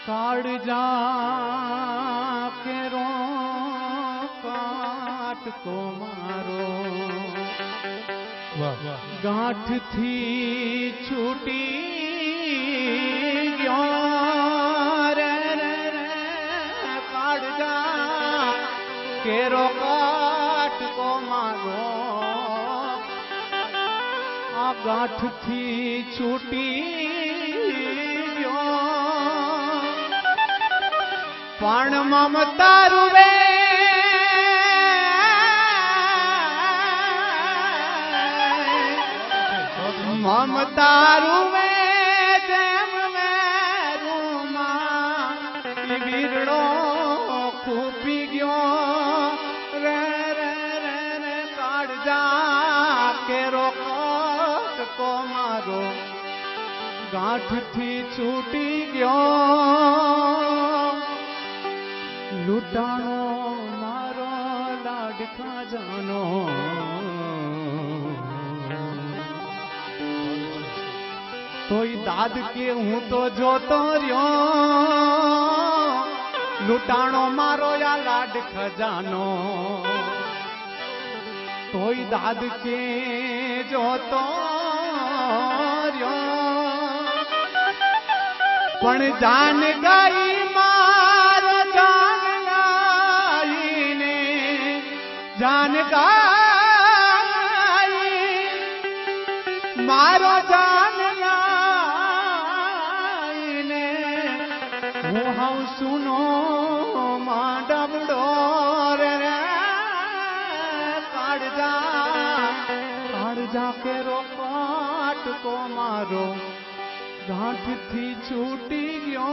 काट जा के रो काट को मारो गांठ थी छूटी गयो रे रे रे काट जा के रो काट को मारो आ गांठ थी छूटी पण ममता रुवे ममता रुवे जेम में रूमा वीरड़ो खूपी गयो रे रे रे रे काट जा के रोकट को मारो गांठ थी छूटी गयो लुटानो मारो लाडका जानो तोई दाद के हूँ तो जोतो रियो लुटानो मारो या लाड खजानो तोई दाद के जोतो रियो पण जान गई मारो जान गाई मारो जान गाई ने वो हम सुनो माडबड़ो रे काट जा के रो काट को मारो गांठ थी छूटी गयो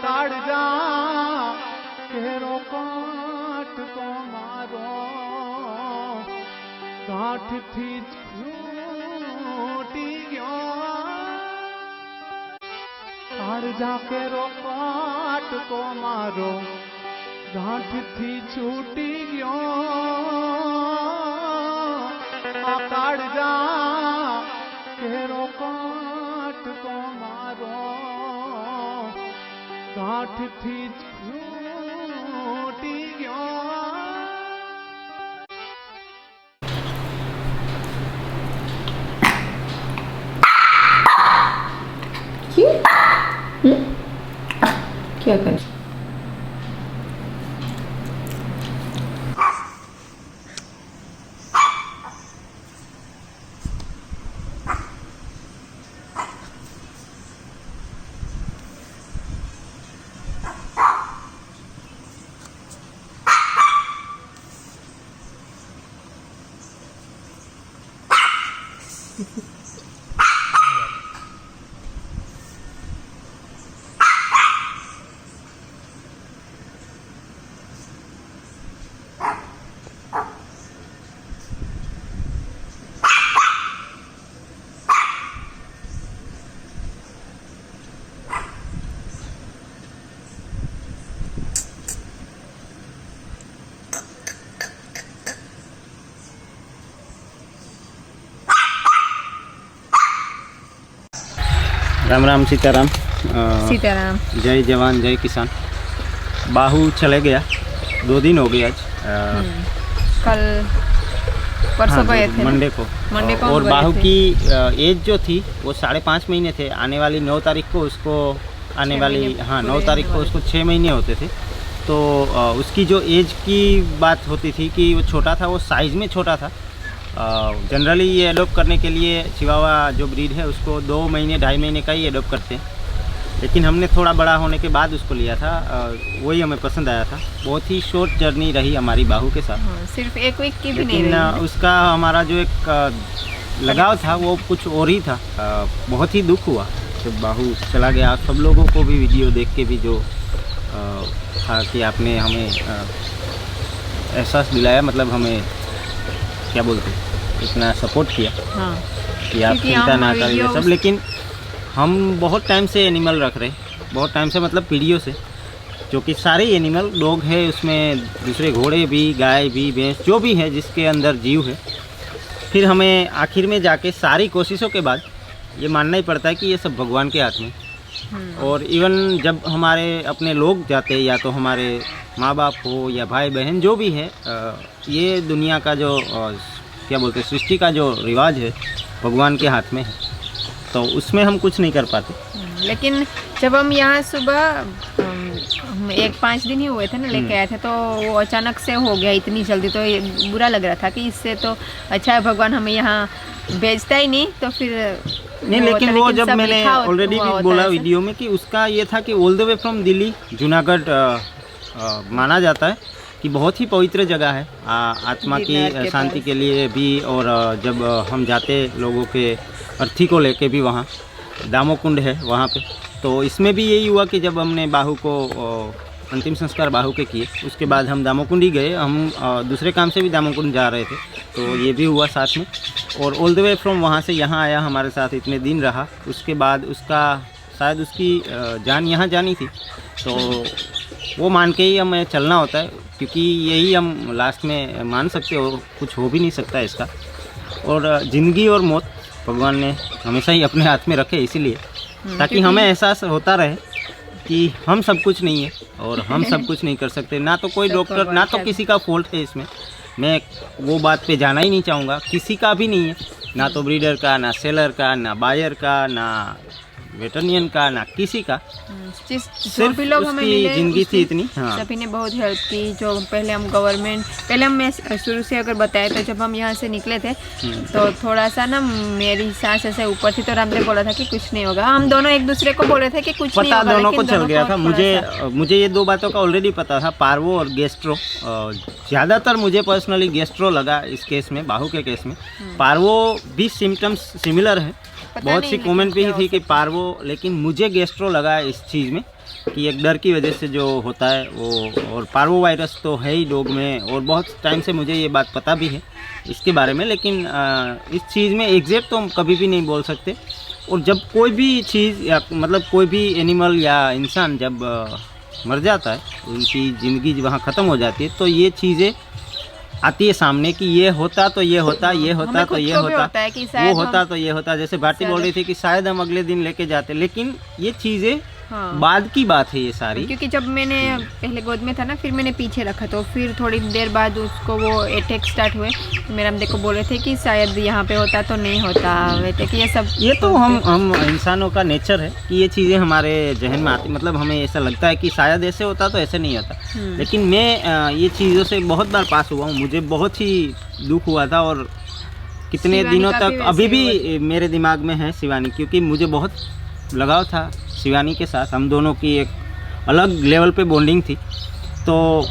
काट जा केरो काट को मारो गांठ थी छूटी गयो काट जा केरो काट को मारो गांठ थी छूटी गयो काट जा केरो काट को मारो गांठ थी क्या करें? राम राम सीताराम सीताराम। जय जवान जय किसान। बाहू चले गया 2 दिन हो गए आज। कल परसों गए थे मंडे को और बाहू की एज जो थी वो 5.5 महीने थे। आने वाली 9 तारीख को उसको 9 तारीख को उसको 6 महीने होते थे। तो उसकी जो एज की बात होती थी कि वो छोटा था, वो साइज़ में छोटा था। जनरली ये एडॉप्ट करने के लिए चिवावा जो ब्रीड है उसको 2 महीने 2.5 महीने का ही एडॉप्ट करते हैं, लेकिन हमने थोड़ा बड़ा होने के बाद उसको लिया था। वही हमें पसंद आया था। बहुत ही शॉर्ट जर्नी रही हमारी बाहू के साथ। सिर्फ 1 वीक की भी नहीं रही। उसका हमारा जो एक लगाव था वो कुछ और ही था। बहुत ही दुख हुआ जब बाहू चला गया। सब लोगों को भी वीडियो देख के भी जो था कि आपने हमें एहसास दिलाया, मतलब हमें क्या बोलते इतना सपोर्ट किया कि आप चिंता ना करिए सब। लेकिन हम बहुत टाइम से एनिमल रख रहे, बहुत टाइम से, मतलब पीढ़ियों से, जो कि सारे एनिमल, डॉग है उसमें, दूसरे घोड़े भी, गाय भी, भैंस, जो भी है जिसके अंदर जीव है। फिर हमें आखिर में जाके सारी कोशिशों के बाद ये मानना ही पड़ता है कि ये सब भगवान के हाथ में। और इवन जब हमारे अपने लोग जाते हैं, या तो हमारे माँ बाप हो या भाई बहन जो भी है, ये दुनिया का जो क्या बोलते हैं, सृष्टि का जो रिवाज है भगवान के हाथ में है, तो उसमें हम कुछ नहीं कर पाते। लेकिन जब हम यहाँ सुबह हम 5 दिन ही हुए थे ना, लेके आए थे, तो वो अचानक से हो गया इतनी जल्दी, तो ये बुरा लग रहा था कि इससे तो अच्छा है भगवान हमें यहाँ भेजता ही नहीं, तो फिर नहीं। लेकिन वो जब मैंने ऑलरेडी भी बोला वीडियो में कि उसका ये था कि all the way from Delhi Junagadh माना जाता है कि बहुत ही पवित्र जगह है आत्मा की शांति के लिए भी। और जब हम जाते लोगों के अर्थी को लेके भी, वहाँ दामोकुंड है वहाँ पे, तो इसमें भी यही हुआ कि जब हमने बाहु को अंतिम संस्कार बाहु के किए, उसके बाद हम दामोकुंड ही गए। हम दूसरे काम से भी दामोकुंड जा रहे थे, तो ये भी हुआ साथ में। और ऑल द वे फ्रॉम वहाँ से यहाँ आया, हमारे साथ इतने दिन रहा। उसके बाद उसका शायद उसकी जान यहाँ जानी थी, तो वो मान के ही हमें चलना होता है, क्योंकि यही हम लास्ट में मान सकते हो, कुछ हो भी नहीं सकता इसका। और ज़िंदगी और मौत भगवान ने हमेशा ही अपने हाथ में रखे, इसीलिए ताकि हमें एहसास होता रहे कि हम सब कुछ नहीं है और हम सब कुछ नहीं कर सकते। ना तो कोई डॉक्टर, ना तो किसी का फॉल्ट है इसमें, मैं वो बात पे जाना ही नहीं चाहूँगा, किसी का भी नहीं है, ना तो ब्रीडर का, ना सेलर का, ना बायर का, ना वेटरनियन का, ना किसी का। सिर्फ लोग हमें मिले, जिंदगी थी इतनी। हाँ, सभी ने बहुत हेल्प की। जो पहले हम मैं शुरू से अगर बताया, तो जब हम यहाँ से निकले थे तो थोड़ा सा ना मेरी सांस ऐसे ऊपर थी, तो रामदेव बोला था कि कुछ नहीं होगा। हम दोनों एक दूसरे को बोल रहे थे कि कुछ नहीं होगा, दोनों को चल गया था। मुझे ये 2 बातों का ऑलरेडी पता था, पार्वो और गैस्ट्रो। ज़्यादातर मुझे पर्सनली गैस्ट्रो लगा इस केस में, बाहु के केस में। पार्वो भी सिम्टम्स सिमिलर है, बहुत सी कमेंट भी थी कि पार्वो, लेकिन मुझे गैस्ट्रो लगा इस चीज़ में कि एक डर की वजह से जो होता है वो। और पार्वो वायरस तो है ही डॉग में, और बहुत टाइम से मुझे ये बात पता भी है इसके बारे में, लेकिन इस चीज़ में एग्जैक्ट तो हम कभी भी नहीं बोल सकते। और जब कोई भी चीज़, या मतलब कोई भी एनिमल या इंसान जब मर जाता है, उनकी ज़िंदगी वहाँ ख़त्म हो जाती है, तो ये चीज़ें आती है सामने कि ये होता तो ये होता, ये होता तो ये होता, वो होता तो ये होता। जैसे भारती बोल रही थी कि शायद हम अगले दिन लेके जाते, लेकिन ये चीज़ें बाद की बात है ये सारी। क्योंकि जब मैंने पहले गोद में था ना, फिर मैंने पीछे रखा, तो फिर थोड़ी देर बाद उसको वो अटैक स्टार्ट हुए। मेरा देखो बोल रहे थे कि शायद यहाँ पे होता तो नहीं होता, वैसे कि ये तो हम इंसानों का नेचर है कि ये चीज़ें हमारे जहन में आती, मतलब हमें ऐसा लगता है कि शायद ऐसे होता तो ऐसे नहीं होता। लेकिन मैं ये चीज़ों से बहुत बार पास हुआ हूँ, मुझे बहुत ही दुख हुआ था। और कितने दिनों तक अभी भी मेरे दिमाग में है शिवानी, क्योंकि मुझे बहुत लगाव था शिवानी के साथ। हम दोनों की एक अलग लेवल पे बॉन्डिंग थी, तो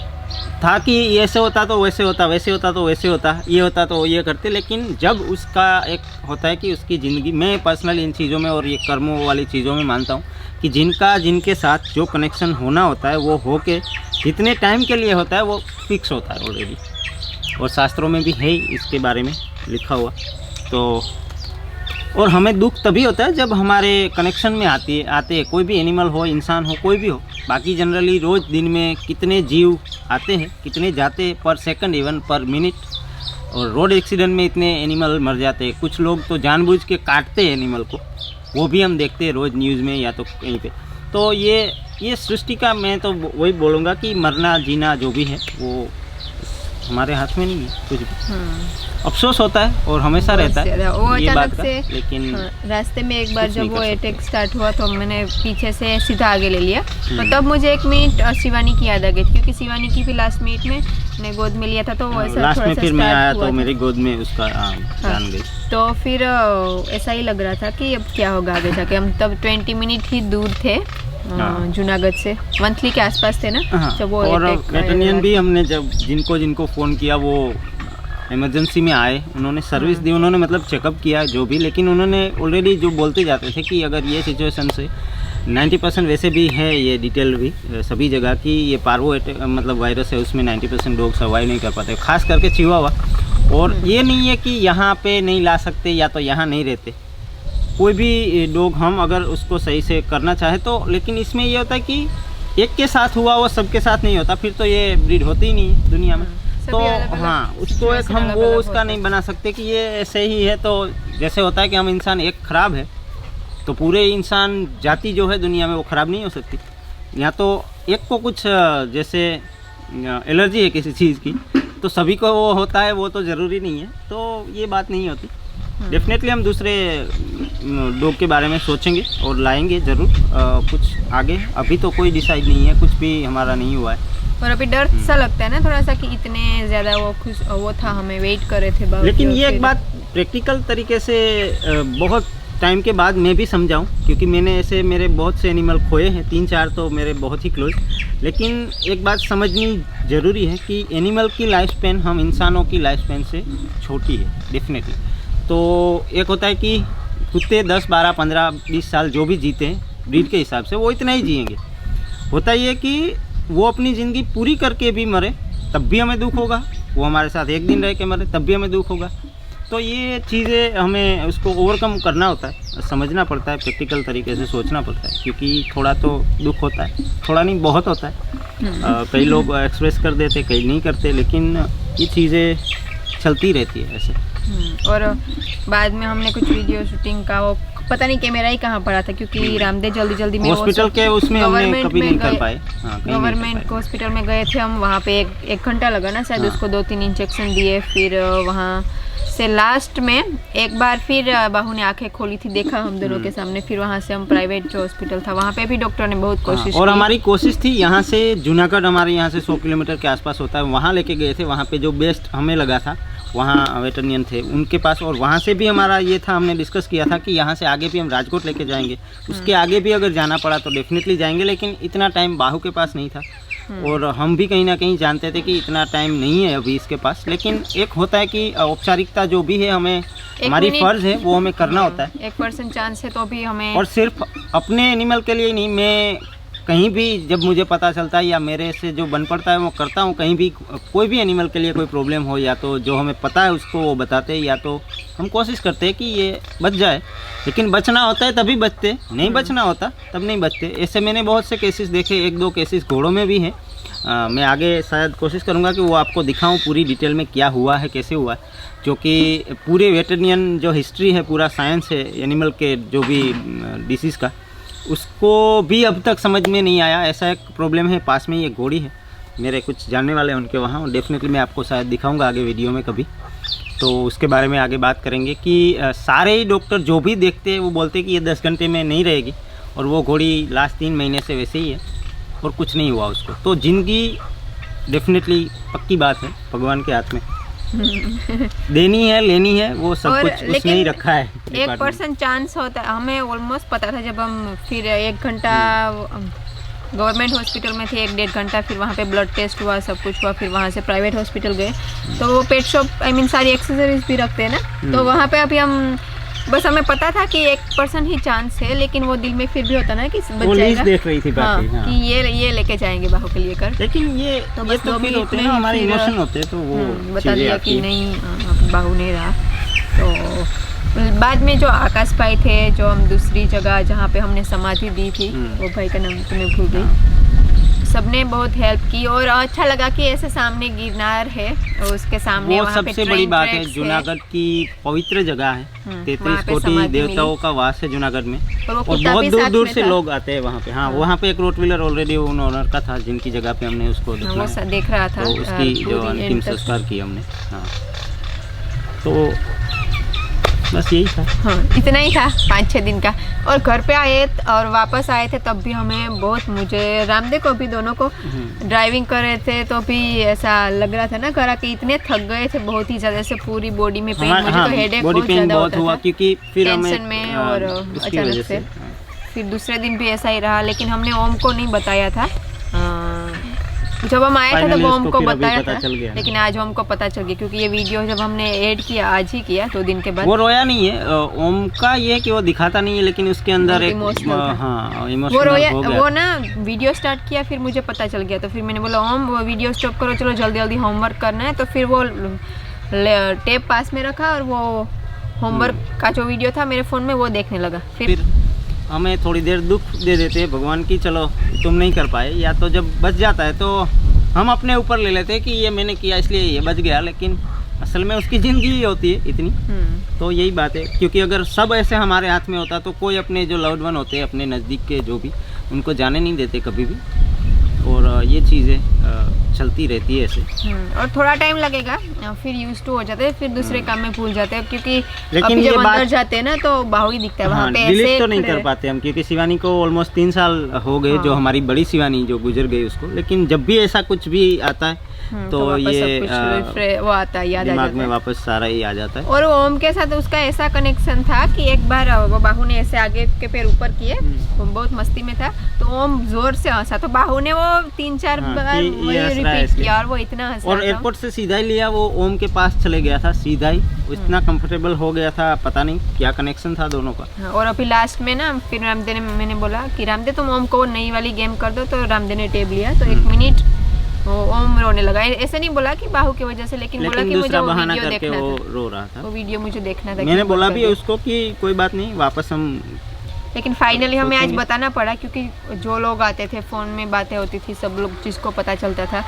था कि ऐसे होता तो वैसे होता, वैसे होता तो वैसे होता, ये होता तो ये करते। लेकिन जब उसका एक होता है कि उसकी ज़िंदगी, मैं पर्सनली इन चीज़ों में और ये कर्मों वाली चीज़ों में मानता हूँ कि जिनके साथ जो कनेक्शन होना होता है वो हो के जितने टाइम के लिए होता है वो फिक्स होता है ऑलरेडी, और शास्त्रों में भी है इसके बारे में लिखा हुआ। तो और हमें दुख तभी होता है जब हमारे कनेक्शन में आते कोई भी एनिमल हो, इंसान हो, कोई भी हो। बाकी जनरली रोज़ दिन में कितने जीव आते हैं, कितने जाते हैं, पर सेकंड, इवन पर मिनट। और रोड एक्सीडेंट में इतने एनिमल मर जाते हैं। कुछ लोग तो जानबूझ के काटते हैं एनिमल को, वो भी हम देखते हैं रोज़ न्यूज़ में या तो कहीं पे। तो ये सृष्टि का, मैं तो वही बोलूँगा कि मरना जीना जो भी है वो हमारे हाथ में नहीं है कुछ भी। अफसोस होता है और हमेशा रहता है वो ये बात का, से, लेकिन रास्ते में एक बार जब वो अटैक स्टार्ट हुआ तो मैंने पीछे से सीधा आगे ले लिया, तो तब मुझे 1 मिनट शिवानी की याद आ गई, क्योंकि शिवानी की भी लास्ट मिनट में मैंने गोद में लिया था, तो वैसा लास्ट में फिर मैं आया तो मेरी गोद में उसका जान गई। तो फिर ऐसा ही लग रहा था कि अब क्या होगा आगे जाके। हम तब 20 मिनट ही दूर थे जूनागढ़ से, मंथली के आसपास थे ना जब वो। और वेटरनियन भी हमने जब जिनको फ़ोन किया वो इमरजेंसी में आए, उन्होंने सर्विस दी, उन्होंने मतलब चेकअप किया जो भी। लेकिन उन्होंने ऑलरेडी जो बोलते जाते थे कि अगर ये सिचुएशन से 90% वैसे भी है, ये डिटेल भी सभी जगह की, ये पार्वो मतलब वायरस है, उसमें 90% डॉग सर्वाइव नहीं कर पाते, खास करके चिहुआहुआ। और ये नहीं है कि यहाँ पे नहीं ला सकते या तो यहाँ नहीं रहते, कोई भी डॉग हम अगर उसको सही से करना चाहे तो। लेकिन इसमें ये होता है कि एक के साथ हुआ वो सबके साथ नहीं होता, फिर तो ये ब्रीड होती ही नहीं है दुनिया में। तो हाँ, उसको एक हम वो उसका नहीं बना सकते कि ये ऐसे ही है। तो जैसे होता है कि हम इंसान एक ख़राब है तो पूरे इंसान जाति जो है दुनिया में वो ख़राब नहीं हो सकती। यहाँ तो एक को कुछ जैसे एलर्जी है किसी चीज़ की तो सभी को वो होता है, वो तो ज़रूरी नहीं है, तो ये बात नहीं होती। डेफिनेटली हम दूसरे डॉग के बारे में सोचेंगे और लाएंगे ज़रूर कुछ आगे। अभी तो कोई डिसाइड नहीं है, कुछ भी हमारा नहीं हुआ है। और अभी डर सा लगता है ना थोड़ा सा कि इतने ज़्यादा वो था, हमें वेट कर रहे थे बाबू। लेकिन ये एक बात प्रैक्टिकल तरीके से बहुत टाइम के बाद मैं भी समझाऊँ, क्योंकि मैंने ऐसे मेरे बहुत से एनिमल खोए हैं, 3-4 तो मेरे बहुत ही क्लोज। लेकिन एक बात समझनी ज़रूरी है कि एनिमल की लाइफ स्पैन हम इंसानों की लाइफ स्पैन से छोटी है डेफिनेटली। तो एक होता है कि कुत्ते 10, 12, 15, 20 साल जो भी जीते हैं ब्रीड के हिसाब से वो इतना ही जिएंगे। होता ये कि वो अपनी ज़िंदगी पूरी करके भी मरे तब भी हमें दुख होगा, वो हमारे साथ एक दिन रह के मरे तब भी हमें दुख होगा। तो ये चीज़ें हमें उसको ओवरकम करना होता है, समझना पड़ता है, प्रैक्टिकल तरीके से सोचना पड़ता है, क्योंकि थोड़ा तो दुख होता है, थोड़ा नहीं बहुत होता है। कई लोग एक्सप्रेस कर देते, कई नहीं करते, लेकिन ये चीज़ें चलती रहती है ऐसे। और बाद में हमने कुछ वीडियो शूटिंग का वो पता नहीं कैमरा ही कहाँ पड़ा था, क्योंकि रामदेव जल्दी में हॉस्पिटल के उसमें हमने कभी नहीं कर पाए। गवर्नमेंट हॉस्पिटल में गए थे हम, वहाँ पे एक घंटा लगा ना शायद। उसको 2-3 इंजेक्शन दिए, फिर वहाँ से लास्ट में एक बार फिर बाहू ने आंखें खोली थी, देखा हम दोनों के सामने। फिर वहाँ से हम प्राइवेट जो हॉस्पिटल था वहाँ पे भी डॉक्टर ने बहुत कोशिश और की। हमारी कोशिश थी यहाँ से जूनागढ़, हमारे यहाँ से 100 किलोमीटर के आसपास होता है, वहाँ लेके गए थे। वहाँ पे जो बेस्ट हमें लगा था वहाँ वेटरनियन थे उनके पास, और वहाँ से भी हमारा ये था, हमने डिस्कस किया था कि यहाँ से आगे भी हम राजकोट लेके जाएंगे, उसके आगे भी अगर जाना पड़ा तो डेफिनेटली जाएंगे। लेकिन इतना टाइम बाहू के पास नहीं था, और हम भी कहीं ना कहीं जानते थे कि इतना टाइम नहीं है अभी इसके पास। लेकिन एक होता है कि औपचारिकता जो भी है हमें, हमारी फ़र्ज़ है वो हमें करना होता है। 1% चांस है तो भी हमें, और सिर्फ अपने एनिमल के लिए नहीं, मैं कहीं भी जब मुझे पता चलता है या मेरे से जो बन पड़ता है वो करता हूँ। कहीं भी कोई भी एनिमल के लिए कोई प्रॉब्लम हो, या तो जो हमें पता है उसको वो बताते हैं, या तो हम कोशिश करते हैं कि ये बच जाए। लेकिन बचना होता है तभी बचते, नहीं बचना होता तब नहीं बचते। ऐसे मैंने बहुत से केसेस देखे, 1-2 केसेस घोड़ों में भी हैं। मैं आगे शायद कोशिश करूँगा कि वो आपको दिखाऊँ पूरी डिटेल में क्या हुआ है, कैसे हुआ है, क्योंकि पूरे वेटरनियन जो हिस्ट्री है, पूरा साइंस है एनिमल के जो भी डिसीज़ का, उसको भी अब तक समझ में नहीं आया। ऐसा एक प्रॉब्लम है, पास में ही एक घोड़ी है, मेरे कुछ जानने वाले हैं उनके वहाँ, डेफिनेटली मैं आपको शायद दिखाऊंगा आगे वीडियो में कभी, तो उसके बारे में आगे बात करेंगे। कि सारे ही डॉक्टर जो भी देखते हैं वो बोलते हैं कि ये 10 घंटे में नहीं रहेगी, और वो घोड़ी लास्ट 3 महीने से वैसे ही है और कुछ नहीं हुआ उसको। तो जिंदगी डेफिनेटली पक्की बात है, भगवान के हाथ में देनी है लेनी है, वो सब कुछ उसने ही रखा है। 1% चांस होता है, हमें ऑलमोस्ट पता था। जब हम फिर 1 घंटा गवर्नमेंट हॉस्पिटल में थे, 1-1.5 घंटा, फिर वहाँ पे ब्लड टेस्ट हुआ, सब कुछ हुआ, फिर वहाँ से प्राइवेट हॉस्पिटल गए, तो वो पेट शॉप सारी एक्सेसरीज भी रखते हैं ना, तो वहाँ पे अभी हम बस हमें पता था कि 1% ही चांस है, लेकिन वो दिल में फिर भी होता ना कि बच जाएगा। देख रही थी हाँ, कि ये लेके जाएंगे बाहू के लिए कर, लेकिन ये तो बस तो फिर होते हैं ना, हमारे इमोशन होते हैं, तो वो बता दिया कि नहीं बाहू नहीं रहा। तो बाद में जो आकाश भाई थे, जो हम दूसरी जगह जहाँ पे हमने समाधि दी थी, वो भाई का नाम तो मैं भूल गई, सबने बहुत हेल्प की, और अच्छा लगा कि ऐसे सामने गिरनार है, और उसके सामने वो वहाँ सबसे बड़ी बात है। जूनागढ़ की पवित्र जगह है, 33 कोटि देवताओं का वास है जूनागढ़ में, और बहुत दूर दूर से लोग आते हैं वहाँ पे। हाँ, वहाँ पे एक रोटविलर ऑलरेडी उन ओनर का था, जिनकी जगह पे हमने उसको देख रहा था, तो उसकी जो अंतिम संस्कार किया हमने। हाँ, तो बस यही था। हाँ, इतना ही था 5-6 दिन का। और घर पे आए और वापस आए थे तब भी हमें बहुत, मुझे रामदेव को भी, दोनों को ड्राइविंग कर रहे थे तो भी ऐसा लग रहा था ना करा कि इतने थक गए थे बहुत ही ज़्यादा से, पूरी बॉडी में पेन, मुझे तो हेडेक बहुत ज़्यादा होता था, क्योंकि फिर टेंशन में और अचानक से। फिर दूसरे दिन भी ऐसा ही रहा, लेकिन हमने ओम को नहीं बताया था। जब हम आए थे तो वो हमको बताया था, लेकिन आज हमको पता चल गया, क्योंकि ये वीडियो जब हमने ऐड किया, आज ही किया 2 दिन के बाद। वो रोया नहीं है, ओम का ये है कि वो दिखाता नहीं है, लेकिन उसके अंदर एक इमोशनल वो रोया, वो ना वीडियो स्टार्ट किया, फिर मुझे पता चल गया, तो फिर मैंने बोला ओम वो वीडियो स्टॉप करो, चलो जल्दी होमवर्क करना है। तो फिर वो टेप पास में रखा और वो होमवर्क का जो वीडियो था मेरे फ़ोन में वो देखने लगा। फिर हमें थोड़ी देर दुख दे देते हैं भगवान की, चलो तुम नहीं कर पाए, या तो जब बच जाता है तो हम अपने ऊपर ले लेते हैं कि ये मैंने किया इसलिए ये बच गया, लेकिन असल में उसकी ज़िंदगी ही होती है इतनी। तो यही बात है, क्योंकि अगर सब ऐसे हमारे हाथ में होता तो कोई अपने जो लव्ड वन होते हैं, अपने नज़दीक के जो भी, उनको जाने नहीं देते कभी भी। और ये चीज़ें चलती रहती है ऐसे। और थोड़ा टाइम लगेगा, फिर यूज टू हो जाते हैं, फिर दूसरे काम में भूल जाते हैं, क्योंकि लेकिन अभी ये जब बात- अंदर जाते हैं ना तो बाहु ही दिखता है वहाँ पे, डिलीट ऐसे तो नहीं खड़े- कर पाते हम, क्योंकि शिवानी को ऑलमोस्ट 3 साल हो गए, हाँ। जो हमारी बड़ी शिवानी जो गुजर गई उसको। लेकिन जब भी ऐसा कुछ भी आता है तो वापस ये सब कुछ वो आता है, याद आ दिमाग जाता में है। वापस सारा ही आ जाता है। और ओम के साथ उसका ऐसा कनेक्शन था कि एक बार वो बाहु ने ऐसे आगे के पैर ऊपर किए, वो बहुत मस्ती में था, तो ओम जोर से हंसा, तो बाहु ने वो 3-4 हाँ, बार कि वही ये हंस रहा है रिपीट इसलिए। किया और वो इतना हंस और रहा था। एयरपोर्ट से सीधा ही लिया, वो ओम के पास चले गया था सीधा ही। इतना कंफर्टेबल हो गया था, पता नहीं क्या कनेक्शन था दोनों का। हाँ, और अभी लास्ट में ना फिर रामदेव ने, मैंने बोला कि रामदेव तुम ओम को नई वाली गेम कर दो, तो रामदेव ने टेब लिया, तो 1 मिनट वो ओम रोने लगा। ऐसे नहीं बोला कि बाहु की वजह से, लेकिन बोला कि मुझे दूसरा वो बहाना वीडियो करके देखना वो था, रो रहा था। वो वीडियो मुझे देखना था। मैंने कि बोला बंद भी कर दे। उसको कि कोई बात नहीं, वापस हम। लेकिन फाइनली हमें आज सोचेंगे। बताना पड़ा, क्योंकि जो लोग आते थे, फ़ोन में बातें होती थी, सब लोग जिसको पता चलता था,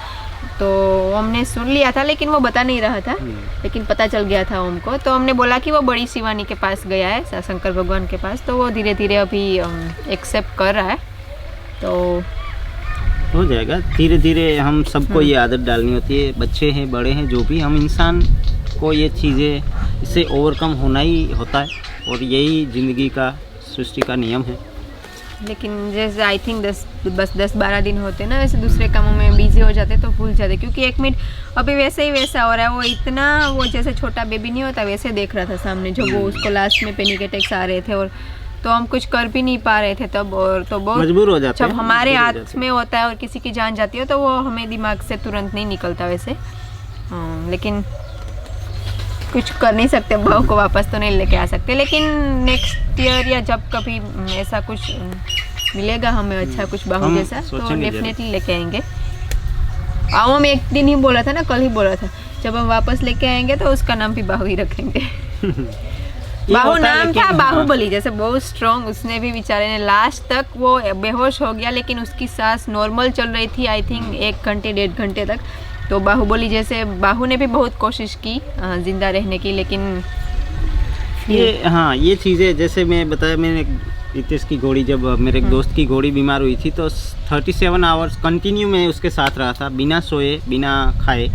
तो हमने सुन लिया था, लेकिन वो बता नहीं रहा था, लेकिन पता चल गया था ओम को। तो हमने बोला कि वो बड़ी शिवानी के पास गया है, शंकर भगवान के पास, तो वो धीरे धीरे अभी एक्सेप्ट कर रहा है, तो हो जाएगा धीरे धीरे। हम सबको ये आदत डालनी होती है, बच्चे हैं बड़े हैं जो भी, हम इंसान को ये चीज़ें, इससे ओवरकम होना ही होता है, और यही ज़िंदगी का, सृष्टि का नियम है। लेकिन जैसे आई थिंक 10-12 दिन होते ना, वैसे दूसरे कामों में बिजी हो जाते तो भूल जाते, क्योंकि 1 मिनट अभी वैसे ही वैसा हो रहा है। वो इतना, वो जैसे छोटा बेबी नहीं होता वैसे देख रहा था सामने, जब वो उसको लास्ट में पैनिक अटैक्स आ रहे थे, और तो हम कुछ कर भी नहीं पा रहे थे तब, और तो बहुत मजबूर हो जाते जब हैं, हमारे मजबूर हो हाथ जाते हैं। में होता है और किसी की जान जाती है, तो वो हमें दिमाग से तुरंत नहीं निकलता वैसे। लेकिन कुछ कर नहीं सकते, बहू को वापस तो नहीं लेके आ सकते, लेकिन नेक्स्ट ईयर या जब कभी ऐसा कुछ मिलेगा हमें अच्छा कुछ बहू हम जैसा, तो सोचेंगे डेफिनेटली लेके आएंगे। आओ, हम एक दिन ही बोला था ना, कल ही बोला था, जब हम वापस लेके आएंगे तो उसका नाम भी बाहु ही रखेंगे। ये बाहु होता है, नाम लेकिन था, हाँ। बाहुबली जैसे, बहुत स्ट्रॉन्ग। उसने भी बेचारे ने लास्ट तक, वो बेहोश हो गया, लेकिन उसकी सांस नॉर्मल चल रही थी, आई थिंक 1 घंटे 1.5 घंटे तक। तो बाहुबली जैसे, बाहु ने भी बहुत कोशिश की जिंदा रहने की, लेकिन ये हाँ, ये चीज़ें जैसे मैं बताया, मैंने रितेश की घोड़ी, जब मेरे एक दोस्त की घोड़ी बीमार हुई थी, तो 37 आवर्स कंटिन्यू मैं उसके साथ रहा था, बिना सोए बिना खाए,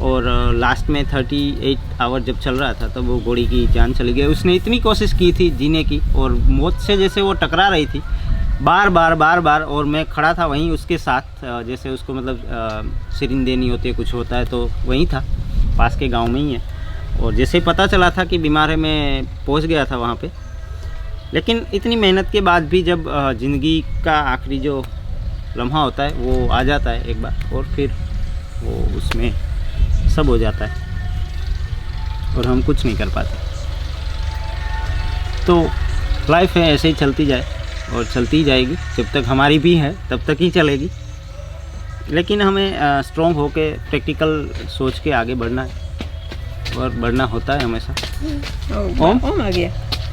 और लास्ट में 38 आवर जब चल रहा था, तब वो घोड़ी की जान चली गई। उसने इतनी कोशिश की थी जीने की, और मौत से जैसे वो टकरा रही थी बार बार, और मैं खड़ा था वहीं उसके साथ, जैसे उसको मतलब सिरिंज देनी होती है, कुछ होता है, तो वहीं था, पास के गांव में ही है। और जैसे ही पता चला था कि बीमार है, मैं पहुंच गया था वहाँ पे। लेकिन इतनी मेहनत के बाद भी जब ज़िंदगी का आखिरी जो लम्हा होता है वो आ जाता है एक बार, और फिर वो उसमें सब हो जाता है, और हम कुछ नहीं कर पाते। तो लाइफ है, ऐसे ही चलती जाए, और चलती ही जाएगी, जब तक हमारी भी है तब तक ही चलेगी। लेकिन हमें स्ट्रॉन्ग होके, प्रैक्टिकल सोच के आगे बढ़ना है, और बढ़ना होता है हमेशा। ओम आ गया।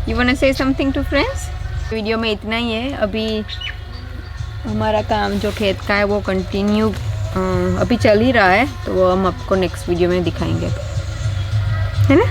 You want to say something to friends? Video में इतना ही है। अभी हमारा काम जो खेत का है वो कंटिन्यू अभी चल ही रहा है, तो वो हम आपको नेक्स्ट वीडियो में दिखाएंगे, है ना?